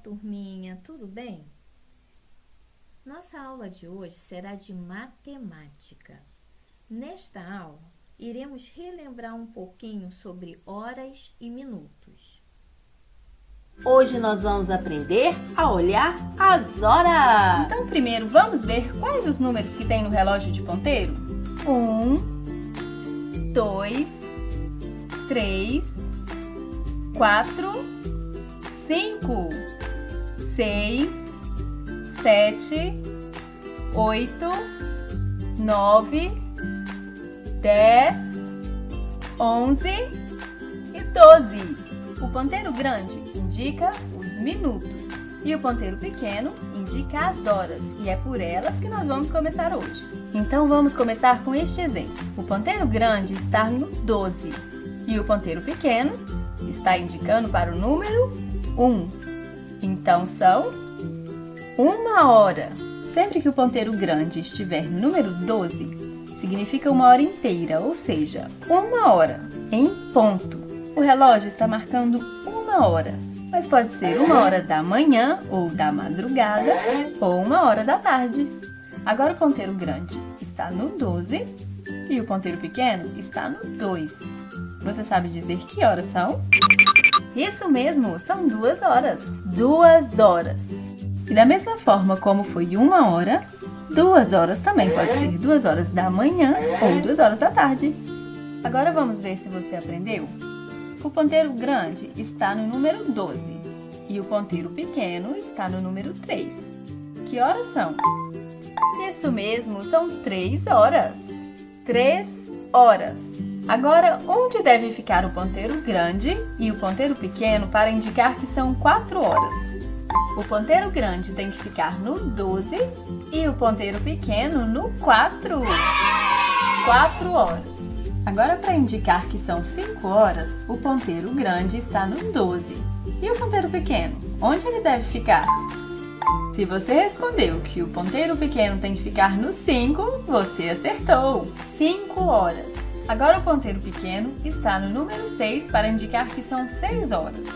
turminha, tudo bem? Nossa aula de hoje será de matemática. Nesta aula, iremos relembrar um pouquinho sobre horas e minutos. Hoje nós vamos aprender a olhar as horas. Então, primeiro, vamos ver quais os números que tem no relógio de ponteiro? 1, 2, 3, 4, 5, 6, 7, 8, 9, 10, 11 e 12. O ponteiro grande indica os minutos e o ponteiro pequeno indica as horas, e é por elas que nós vamos começar hoje. Então vamos começar com este exemplo. O ponteiro grande está no 12 e o ponteiro pequeno está indicando para o número 1. Então são 1 hora. Sempre que o ponteiro grande estiver no número 12, significa 1 hora inteira, ou seja, 1 hora em ponto. O relógio está marcando 1 hora, mas pode ser 1 hora da manhã ou da madrugada ou 1 hora da tarde. Agora o ponteiro grande está no 12 e o ponteiro pequeno está no 2. Você sabe dizer que horas são? Isso mesmo, são 2 horas. 2 horas. E da mesma forma como foi 1 hora, 2 horas também pode ser 2 horas da manhã ou 2 horas da tarde. Agora vamos ver se você aprendeu. O ponteiro grande está no número 12 e o ponteiro pequeno está no número 3. Que horas são? Isso mesmo, são 3 horas. 3 horas. Agora, onde deve ficar o ponteiro grande e o ponteiro pequeno para indicar que são 4 horas? O ponteiro grande tem que ficar no 12 e o ponteiro pequeno no 4. 4 horas. Agora, para indicar que são 5 horas, o ponteiro grande está no 12. E o ponteiro pequeno? Onde ele deve ficar? Se você respondeu que o ponteiro pequeno tem que ficar no 5, você acertou! 5 horas. Agora o ponteiro pequeno está no número 6 para indicar que são 6 horas.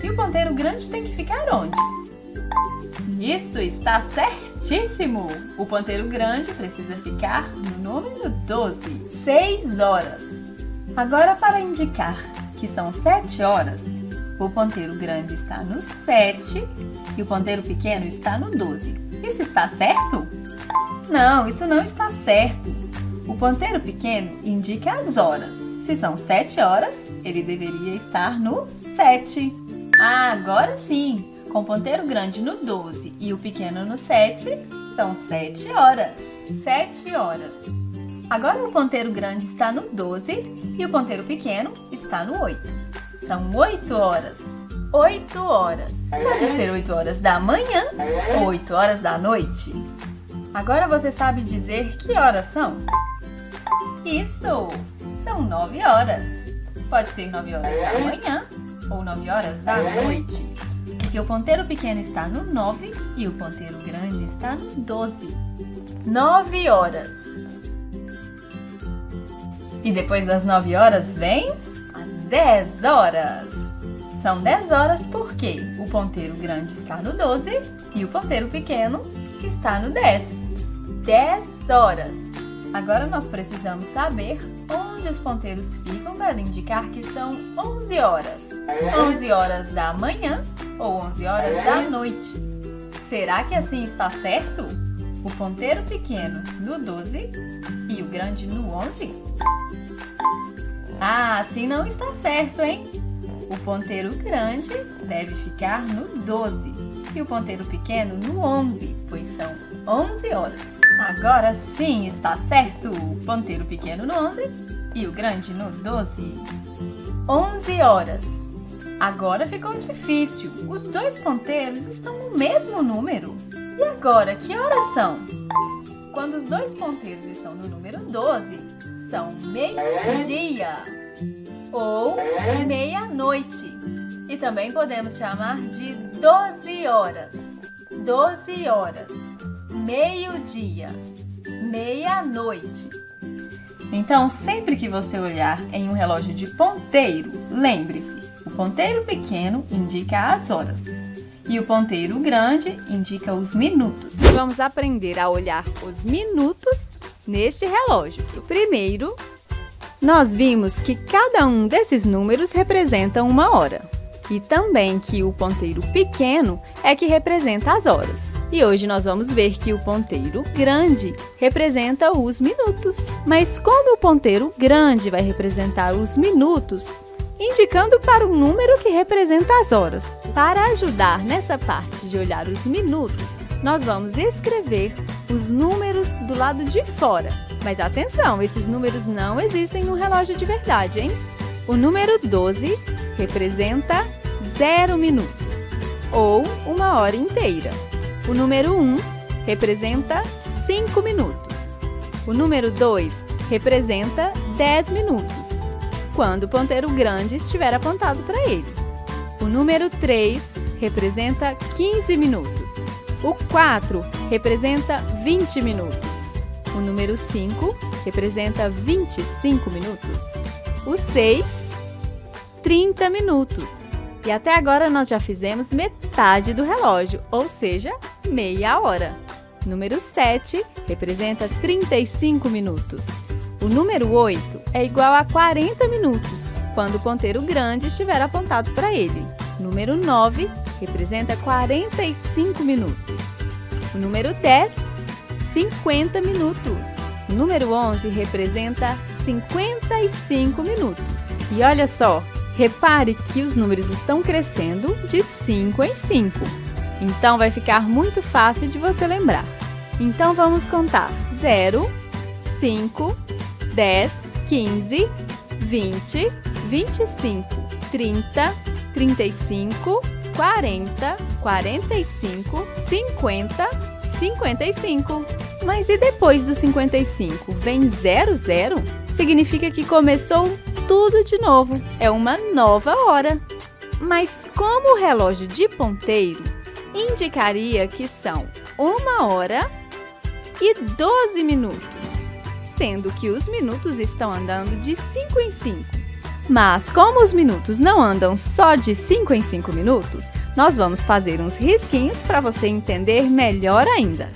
E o ponteiro grande tem que ficar onde? Isso está certíssimo! O ponteiro grande precisa ficar no número 12, 6 horas. Agora, para indicar que são 7 horas, o ponteiro grande está no 7 e o ponteiro pequeno está no 12. Isso está certo? Não, isso não está certo. O ponteiro pequeno indica as horas. Se são 7 horas, ele deveria estar no 7. Ah, agora sim! Com o ponteiro grande no 12 e o pequeno no 7, são 7 horas. 7 horas. Agora o ponteiro grande está no 12 e o ponteiro pequeno está no 8. São 8 horas. 8 horas. Pode ser 8 horas da manhã ou 8 horas da noite. Agora você sabe dizer que horas são? Isso! São 9 horas. Pode ser 9 horas da manhã ou 9 horas da noite. Porque o ponteiro pequeno está no 9 e o ponteiro grande está no 12. 9 horas. E depois das 9 horas vem as 10 horas. São 10 horas porque o ponteiro grande está no 12 e o ponteiro pequeno está no 10. 10 horas. Agora nós precisamos saber onde os ponteiros ficam para indicar que são 11 horas. 11 horas da manhã ou 11 horas da noite. Será que assim está certo? O ponteiro pequeno no 12 e o grande no 11? Ah, assim não está certo, hein? O ponteiro grande deve ficar no 12 e o ponteiro pequeno no 11, pois são 11 horas. Agora sim está certo! O ponteiro pequeno no 11 e o grande no 12. 11 horas. Agora ficou difícil. Os dois ponteiros estão no mesmo número. E agora, que horas são? Quando os dois ponteiros estão no número 12, são meio-dia ou meia-noite. E também podemos chamar de 12 horas. 12 horas. Meio-dia, meia-noite. Então, sempre que você olhar em um relógio de ponteiro, lembre-se, o ponteiro pequeno indica as horas E o ponteiro grande indica os minutos. Vamos aprender a olhar os minutos neste relógio. Primeiro, nós vimos que cada um desses números representa uma hora. E também que o ponteiro pequeno é que representa as horas. E hoje nós vamos ver que o ponteiro grande representa os minutos. Mas como o ponteiro grande vai representar os minutos, indicando para o número que representa as horas? Para ajudar nessa parte de olhar os minutos, nós vamos escrever os números do lado de fora. Mas atenção, esses números não existem no relógio de verdade, hein? O número 12 representa 0 minutos, ou uma hora inteira. O número 1 representa 5 minutos. O número 2 representa 10 minutos, quando o ponteiro grande estiver apontado para ele. O número 3 representa 15 minutos. O 4 representa 20 minutos. O número 5 representa 25 minutos. O 6, 30 minutos. E até agora nós já fizemos metade do relógio, ou seja, meia hora. O número 7 representa 35 minutos. O número 8 é igual a 40 minutos, quando o ponteiro grande estiver apontado para ele. O número 9 representa 45 minutos. O número 10, 50 minutos. O número 11 representa 55 minutos. E olha só, repare que os números estão crescendo de 5 em 5. Então vai ficar muito fácil de você lembrar. Então vamos contar 0, 5, 10, 15, 20, 25, 30, 35, 40, 45, 50, 55. Mas e depois do 55 vem 00? Significa que começou tudo de novo. É uma nova hora. Mas como o relógio de ponteiro indicaria que são 1 hora e 12 minutos, sendo que os minutos estão andando de 5 em 5. Mas como os minutos não andam só de 5 em 5 minutos, nós vamos fazer uns risquinhos para você entender melhor ainda.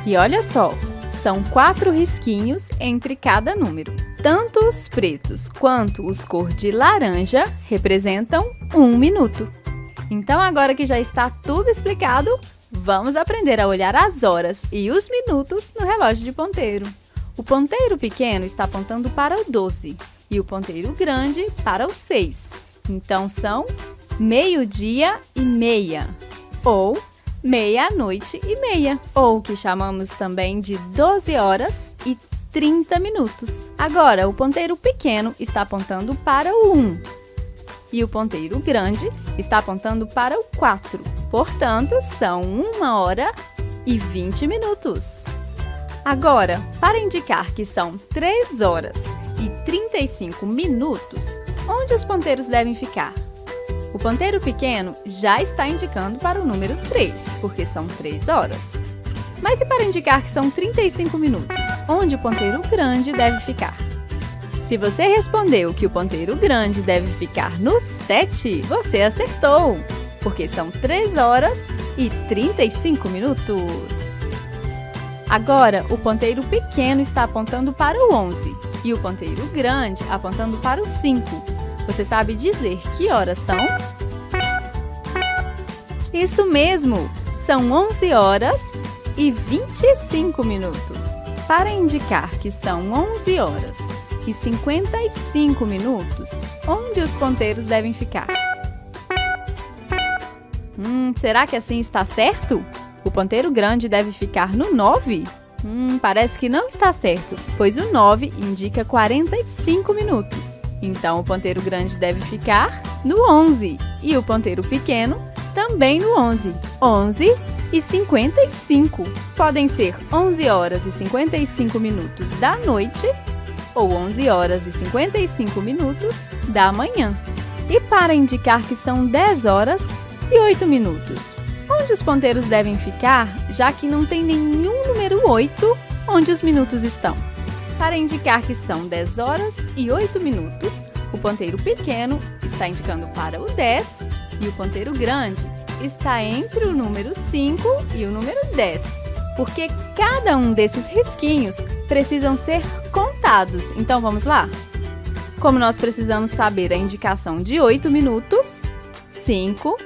E olha só, são 4 risquinhos entre cada número. Tanto os pretos quanto os cor de laranja representam 1 minuto. Então, agora que já está tudo explicado, vamos aprender a olhar as horas e os minutos no relógio de ponteiro. O ponteiro pequeno está apontando para o 12 e o ponteiro grande para o 6. Então, são 12:30 ou 00:30, ou que chamamos também de 12h30. Agora, o ponteiro pequeno está apontando para o 1 e o ponteiro grande está apontando para o 4. Portanto, são 1h20. Agora, para indicar que são 3h35, onde os ponteiros devem ficar? O ponteiro pequeno já está indicando para o número 3, porque são 3 horas. Mas e para indicar que são 35 minutos? Onde o ponteiro grande deve ficar? Se você respondeu que o ponteiro grande deve ficar no 7, você acertou, porque são 3h35. Agora, o ponteiro pequeno está apontando para o 11 e o ponteiro grande apontando para o 5. Você sabe dizer que horas são? Isso mesmo! São 11h25. Para indicar que são 11h55, onde os ponteiros devem ficar? Será que assim está certo? O ponteiro grande deve ficar no 9? Parece que não está certo, pois o 9 indica 45 minutos. Então, o ponteiro grande deve ficar no 11 e o ponteiro pequeno também no 11. 11h55. Podem ser 11h55 da noite ou 11h55 da manhã. E para indicar que são 10 horas, e 8 minutos. Onde os ponteiros devem ficar, já que não tem nenhum número 8 onde os minutos estão? Para indicar que são 10 horas e 8 minutos, o ponteiro pequeno está indicando para o 10 e o ponteiro grande está entre o número 5 e o número 10, porque cada um desses risquinhos precisam ser contados. Então vamos lá? Como nós precisamos saber a indicação de 8 minutos, 5,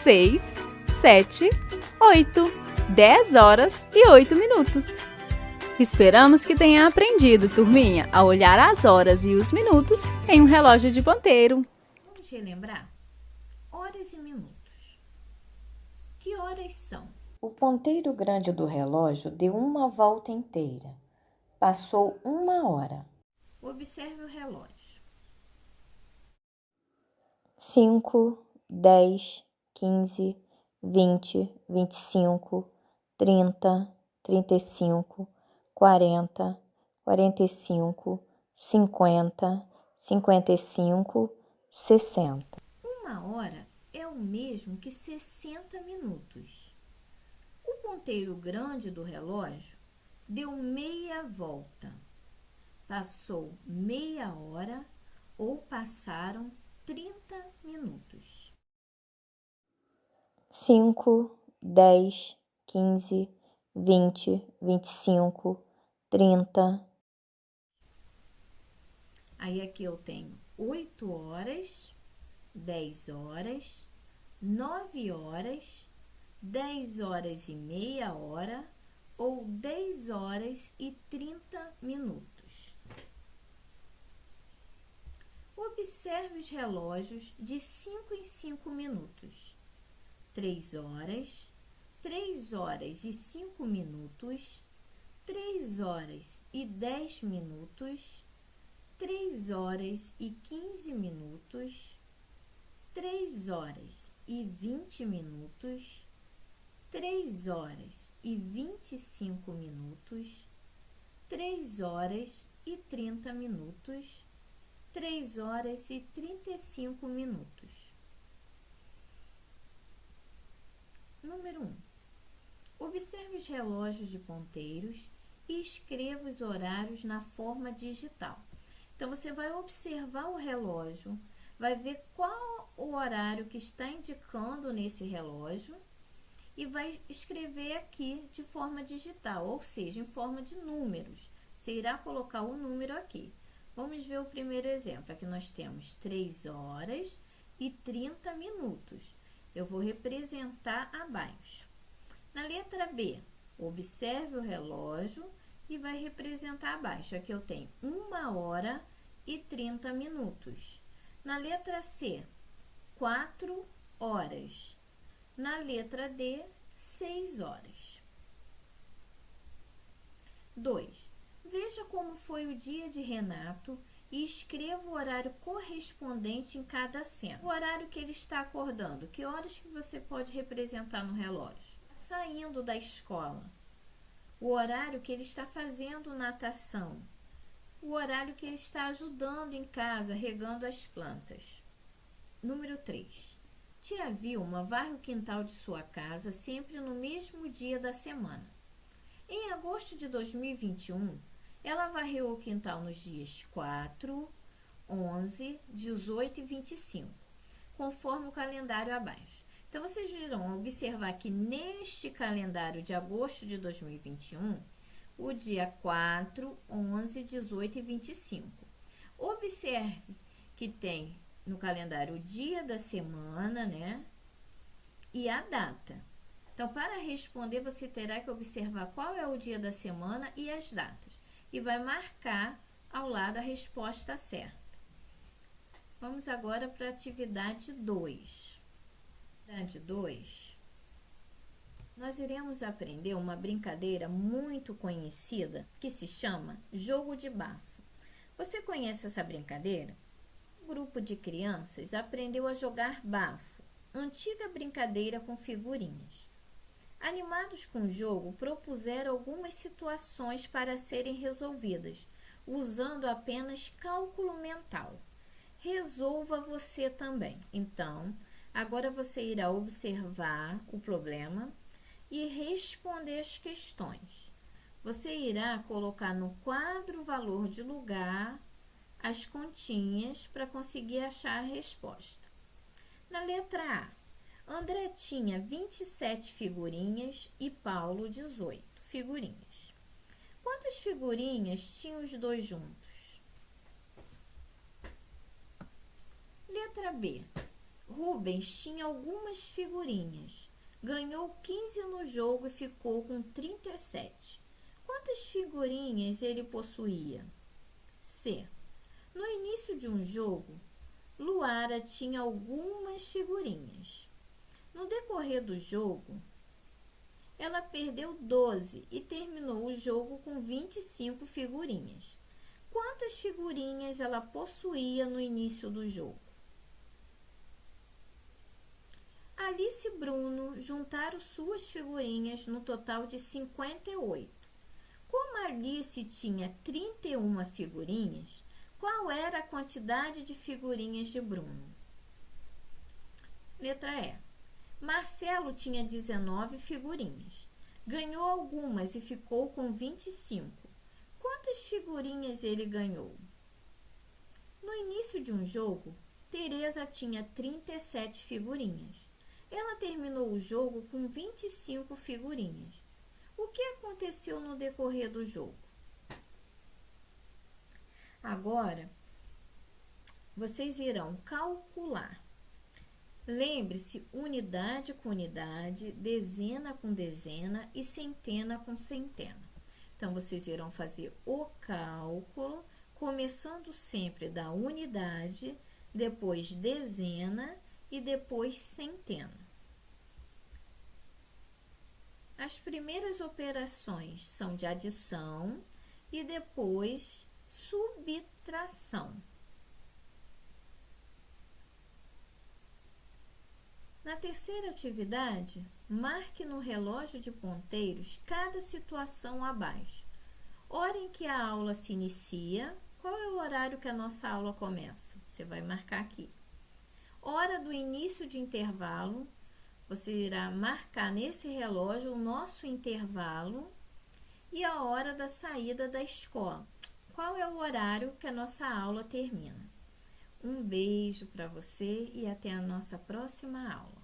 6, 7, 8, 10 horas e 8 minutos. Esperamos que tenha aprendido, turminha, a olhar as horas e os minutos em um relógio de ponteiro. Vamos relembrar? Horas e minutos. Que horas são? O ponteiro grande do relógio deu uma volta inteira. Passou 1 hora. Observe o relógio. 5, 10, 15, 20, 25, 30, 35, 40, 45, 50, 55, 60. 1 hora é o mesmo que 60 minutos. O ponteiro grande do relógio deu meia volta. Passou meia hora ou passaram 30 minutos. 5, 10, 15, 20, 25, 30. Aí aqui eu tenho 8 horas, 10 horas, 9 horas, 10 horas e meia hora ou 10 horas e 30 minutos. Observe os relógios de 5 em 5 minutos. 3 horas, 3 horas e 5 minutos, 3 horas e 10 minutos, 3 horas e 15 minutos, 3 horas e 20 minutos, 3 horas e 25 minutos, 3 horas e 30 minutos, 3 horas e 35 minutos. Número 1. Observe os relógios de ponteiros e escreva os horários na forma digital. Então, você vai observar o relógio, vai ver qual o horário que está indicando nesse relógio e vai escrever aqui de forma digital, ou seja, em forma de números. Você irá colocar o número aqui. Vamos ver o primeiro exemplo. Aqui nós temos 3 horas e 30 minutos. Eu vou representar abaixo. Na letra B, observe o relógio e vai representar abaixo. Aqui eu tenho 1 hora e 30 minutos. Na letra C, 4 horas. Na letra D, 6 horas. 2. Veja como foi o dia de Renato e escreva o horário correspondente em cada cena. O horário que ele está acordando, que horas que você pode representar no relógio? Saindo da escola. O horário que ele está fazendo natação. O horário que ele está ajudando em casa, regando as plantas. Número 3. Tia Vilma varre o quintal de sua casa sempre no mesmo dia da semana. Em agosto de 2021, ela varreu o quintal nos dias 4, 11, 18 e 25, conforme o calendário abaixo. Então, vocês irão observar que neste calendário de agosto de 2021, o dia 4, 11, 18 e 25. Observe que tem no calendário o dia da semana, né? E a data. Então, para responder, você terá que observar qual é o dia da semana e as datas. E vai marcar ao lado a resposta certa. Vamos agora para a atividade 2. Atividade 2. Nós iremos aprender uma brincadeira muito conhecida que se chama jogo de bafo. Você conhece essa brincadeira? Um grupo de crianças aprendeu a jogar bafo, antiga brincadeira com figurinhas. Animados com o jogo, propuseram algumas situações para serem resolvidas, usando apenas cálculo mental. Resolva você também. Então, Agora você irá observar o problema e responder as questões. Você irá colocar no quadro valor de lugar as continhas para conseguir achar a resposta. Na letra A, André tinha 27 figurinhas e Paulo 18 figurinhas. Quantas figurinhas tinham os dois juntos? Letra B, Rubens tinha algumas figurinhas, ganhou 15 no jogo e ficou com 37. Quantas figurinhas ele possuía? C, no início de um jogo, Luara tinha algumas figurinhas. No decorrer do jogo, ela perdeu 12 e terminou o jogo com 25 figurinhas. Quantas figurinhas ela possuía no início do jogo? Alice e Bruno juntaram suas figurinhas no total de 58. Como Alice tinha 31 figurinhas, qual era a quantidade de figurinhas de Bruno? Letra E. Marcelo tinha 19 figurinhas. Ganhou algumas e ficou com 25. Quantas figurinhas ele ganhou? No início de um jogo, Teresa tinha 37 figurinhas. Ela terminou o jogo com 25 figurinhas. O que aconteceu no decorrer do jogo? Agora, vocês irão calcular. Lembre-se, unidade com unidade, dezena com dezena e centena com centena. Então, vocês irão fazer o cálculo, começando sempre da unidade, depois dezena e depois centena. As primeiras operações são de adição e depois subtração. Na terceira atividade, marque no relógio de ponteiros cada situação abaixo. Hora em que a aula se inicia, qual é o horário que a nossa aula começa? Você vai marcar aqui. Hora do início de intervalo, você irá marcar nesse relógio o nosso intervalo e a hora da saída da escola. Qual é o horário que a nossa aula termina? Um beijo para você e até a nossa próxima aula.